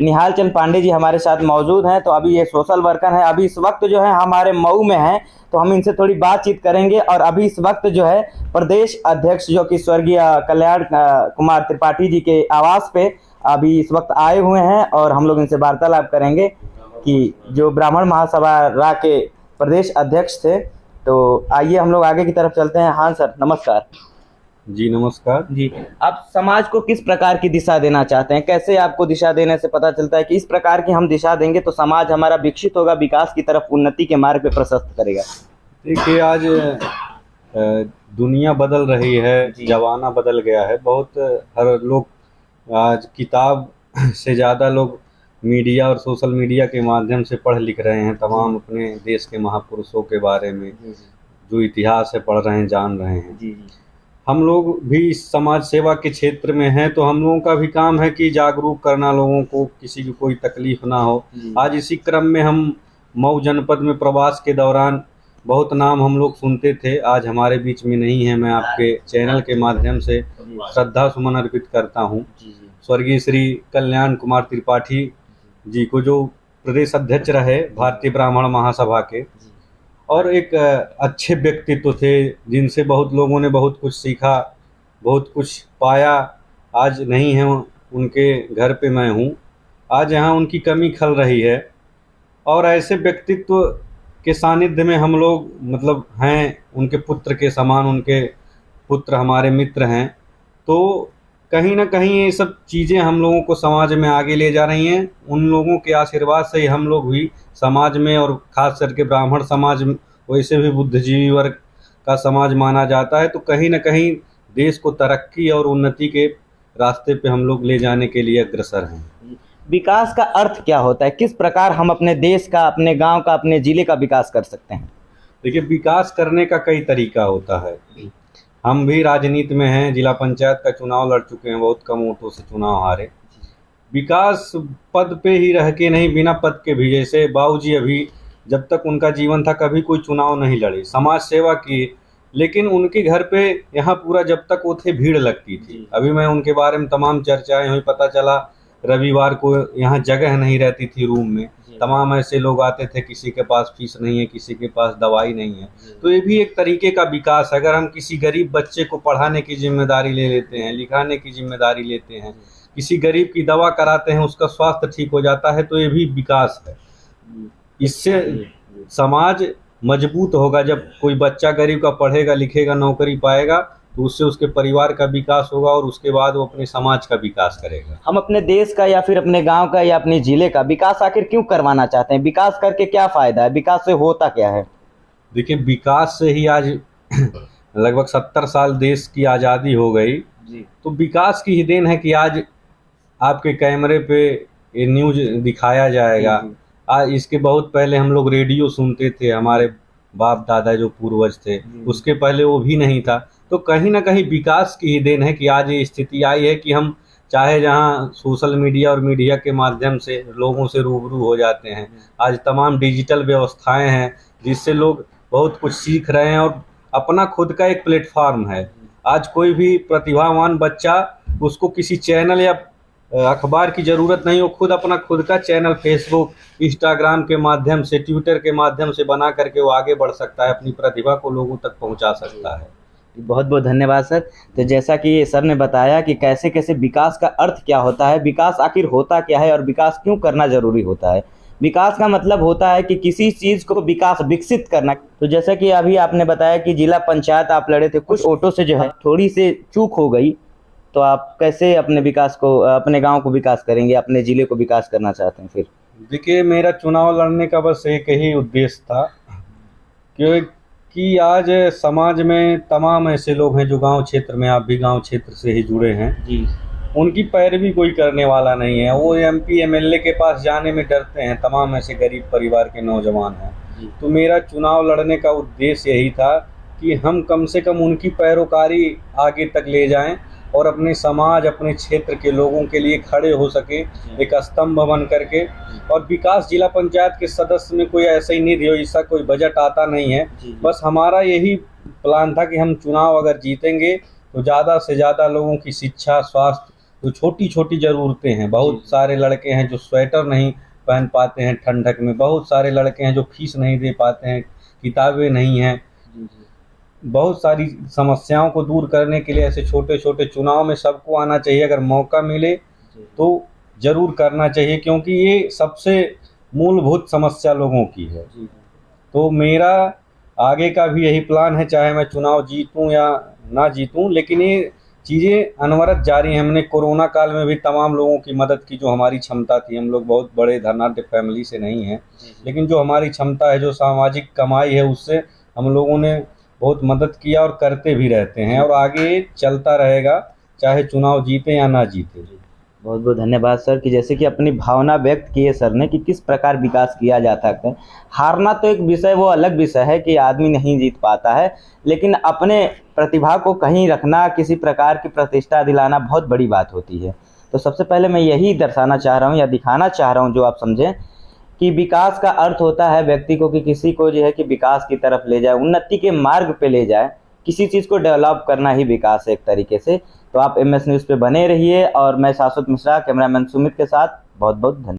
निहाल चंद पांडे जी हमारे साथ मौजूद हैं। तो अभी ये सोशल वर्कर हैं, अभी इस वक्त जो है हमारे मऊ में हैं, तो हम इनसे थोड़ी बातचीत करेंगे। और अभी इस वक्त जो है प्रदेश अध्यक्ष जो कि स्वर्गीय कल्याण कुमार त्रिपाठी जी के आवास पे अभी इस वक्त आए हुए हैं, और हम लोग इनसे वार्तालाप करेंगे कि जो ब्राह्मण महासभा रा के प्रदेश अध्यक्ष थे। तो आइए हम लोग आगे की तरफ चलते हैं। हाँ सर, नमस्कार। जी नमस्कार जी, आप समाज को किस प्रकार की दिशा देना चाहते हैं? कैसे आपको दिशा देने से पता चलता है कि इस प्रकार की हम दिशा देंगे तो समाज हमारा विकसित होगा, विकास की तरफ, उन्नति के मार्ग पे प्रशस्त करेगा? देखिए, आज दुनिया बदल रही है, जमाना बदल गया है। बहुत हर लोग आज किताब से ज़्यादा लोग मीडिया और सोशल मीडिया के माध्यम से पढ़ लिख रहे हैं। तमाम अपने देश के महापुरुषों के बारे में जो इतिहास है पढ़ रहे हैं, जान रहे हैं। हम लोग भी इस समाज सेवा के क्षेत्र में हैं, तो हम लोगों का भी काम है कि जागरूक करना लोगों को, किसी की कोई तकलीफ ना हो। आज इसी क्रम में हम मऊ जनपद में प्रवास के दौरान बहुत नाम हम लोग सुनते थे, आज हमारे बीच में नहीं है। मैं आपके चैनल के माध्यम से श्रद्धा सुमन अर्पित करता हूं स्वर्गीय श्री कल्याण कुमार त्रिपाठी जी को, जो प्रदेश अध्यक्ष रहे भारतीय ब्राह्मण महासभा के, और एक अच्छे व्यक्तित्व थे जिनसे बहुत लोगों ने बहुत कुछ सीखा, बहुत कुछ पाया। आज नहीं है उनके घर पे मैं हूँ, आज यहाँ उनकी कमी खल रही है। और ऐसे व्यक्तित्व के सानिध्य में हम लोग मतलब हैं, उनके पुत्र के समान, उनके पुत्र हमारे मित्र हैं। तो कहीं ना कहीं ये सब चीज़ें हम लोगों को समाज में आगे ले जा रही हैं। उन लोगों के आशीर्वाद से ही हम लोग भी समाज में, और खास करके ब्राह्मण समाज, वैसे भी बुद्धिजीवी वर्ग का समाज माना जाता है, तो कहीं ना कहीं देश को तरक्की और उन्नति के रास्ते पे हम लोग ले जाने के लिए अग्रसर हैं। विकास का अर्थ क्या होता है? किस प्रकार हम अपने देश का, अपने गांव का, अपने जिले का विकास कर सकते हैं? देखिए, विकास करने का कई तरीका होता है। हम भी राजनीति में हैं, जिला पंचायत का चुनाव लड़ चुके हैं, बहुत कम वोटों से चुनाव हारे। विकास पद पे ही रह के नहीं, बिना पद के भी। जैसे बाबूजी अभी जब तक उनका जीवन था कभी कोई चुनाव नहीं लड़े, समाज सेवा की, लेकिन उनके घर पे यहाँ पूरा जब तक वो थे भीड़ लगती थी। अभी मैं उनके बारे में तमाम चर्चाएं हुई, पता चला रविवार को यहाँ जगह नहीं रहती थी रूम में, तमाम ऐसे लोग आते थे, किसी के पास फीस नहीं है, किसी के पास दवाई नहीं है। तो ये भी एक तरीके का विकास है। अगर हम किसी गरीब बच्चे को पढ़ाने की जिम्मेदारी ले लेते हैं, लिखाने की जिम्मेदारी लेते हैं, किसी गरीब की दवा कराते हैं, उसका स्वास्थ्य ठीक हो जाता है, तो ये भी विकास है। इससे समाज मजबूत होगा। जब कोई बच्चा गरीब का पढ़ेगा, लिखेगा, नौकरी पाएगा, तो उससे उसके परिवार का विकास होगा, और उसके बाद वो अपने समाज का विकास करेगा। हम अपने देश का या फिर अपने गांव का या अपने जिले का विकास आखिर क्यों करवाना चाहते हैं? विकास करके क्या फायदा है? विकास से होता क्या है? देखिए, विकास से ही आज लगभग 70 साल देश की आज़ादी हो गई। तो विकास की ही देन है कि आज आपके कैमरे पे ये न्यूज दिखाया जाएगा। आज इसके बहुत पहले हम लोग रेडियो सुनते थे, हमारे बाप दादा जो पूर्वज थे, उसके पहले वो भी नहीं था। तो कहीं ना कहीं विकास की ही देन है कि आज ये स्थिति आई है कि हम चाहे जहां सोशल मीडिया और मीडिया के माध्यम से लोगों से रूबरू हो जाते हैं। आज तमाम डिजिटल व्यवस्थाएं हैं जिससे लोग बहुत कुछ सीख रहे हैं, और अपना खुद का एक प्लेटफॉर्म है। आज कोई भी प्रतिभावान बच्चा, उसको किसी चैनल या अखबार की ज़रूरत नहीं, वो खुद का चैनल फेसबुक, इंस्टाग्राम के माध्यम से, ट्विटर के माध्यम से बना करके वो आगे बढ़ सकता है, अपनी प्रतिभा को लोगों तक पहुंचा सकता है। बहुत बहुत धन्यवाद सर। तो जैसा कि सर ने बताया कि कैसे कैसे विकास का अर्थ क्या होता है, विकास आखिर होता क्या है, और विकास क्यों करना जरूरी होता है। विकास का मतलब होता है कि किसी चीज़ को विकसित करना। तो जैसा कि अभी आपने बताया कि जिला पंचायत आप लड़े थे, कुछ वोटों से जो है थोड़ी सी चूक हो गई, तो आप कैसे अपने विकास को, अपने गांव को विकास करेंगे, अपने ज़िले को विकास करना चाहते हैं? फिर देखिए, मेरा चुनाव लड़ने का बस एक ही उद्देश्य था कि आज समाज में तमाम ऐसे लोग हैं जो गांव क्षेत्र में, आप भी गांव क्षेत्र से ही जुड़े हैं जी, उनकी पैरवी कोई करने वाला नहीं है। वो एमपी एमएलए के पास जाने में डरते हैं, तमाम ऐसे गरीब परिवार के नौजवान हैं। तो मेरा चुनाव लड़ने का उद्देश्य यही था कि हम कम से कम उनकी पैरोकारी आगे तक ले जाएं, और अपने समाज, अपने क्षेत्र के लोगों के लिए खड़े हो सके एक स्तंभ बन करके। और विकास, जिला पंचायत के सदस्य में कोई ऐसा ही निधि हो, इसका कोई बजट आता नहीं है। बस हमारा यही प्लान था कि हम चुनाव अगर जीतेंगे तो ज़्यादा से ज़्यादा लोगों की शिक्षा, स्वास्थ्य जो छोटी छोटी ज़रूरतें हैं, बहुत सारे लड़के हैं जो स्वेटर नहीं पहन पाते हैं ठंडक में, बहुत सारे लड़के हैं जो फीस नहीं दे पाते हैं, किताबें नहीं हैं। बहुत सारी समस्याओं को दूर करने के लिए ऐसे छोटे छोटे चुनाव में सबको आना चाहिए। अगर मौका मिले तो ज़रूर करना चाहिए, क्योंकि ये सबसे मूलभूत समस्या लोगों की है। तो मेरा आगे का भी यही प्लान है, चाहे मैं चुनाव जीतूं या ना जीतूं, लेकिन ये चीज़ें अनवरत जारी हैं। हमने कोरोना काल में भी तमाम लोगों की मदद की जो हमारी क्षमता थी। हम लोग बहुत बड़े धनाढ्य फैमिली से नहीं हैं, लेकिन जो हमारी क्षमता है, जो सामाजिक कमाई है, उससे हम लोगों ने बहुत मदद किया और करते भी रहते हैं, और आगे चलता रहेगा, चाहे चुनाव जीते या ना जीते। बहुत बहुत धन्यवाद सर, कि जैसे कि अपनी भावना व्यक्त की है सर ने कि किस प्रकार विकास किया जाता है। हारना तो एक विषय, वो अलग विषय है कि आदमी नहीं जीत पाता है, लेकिन अपने प्रतिभा को कहीं रखना, किसी प्रकार की प्रतिष्ठा दिलाना बहुत बड़ी बात होती है। तो सबसे पहले मैं यही दर्शाना चाह रहा हूँ या दिखाना चाह रहा हूँ, जो आप समझें कि विकास का अर्थ होता है व्यक्ति को कि किसी को जो है कि विकास की तरफ ले जाए, उन्नति के मार्ग पे ले जाए। किसी चीज़ को डेवलप करना ही विकास है एक तरीके से। तो आप MS न्यूज़ पे बने रहिए, और मैं शाश्वत मिश्रा कैमरामैन सुमित के साथ बहुत बहुत धन्यवाद।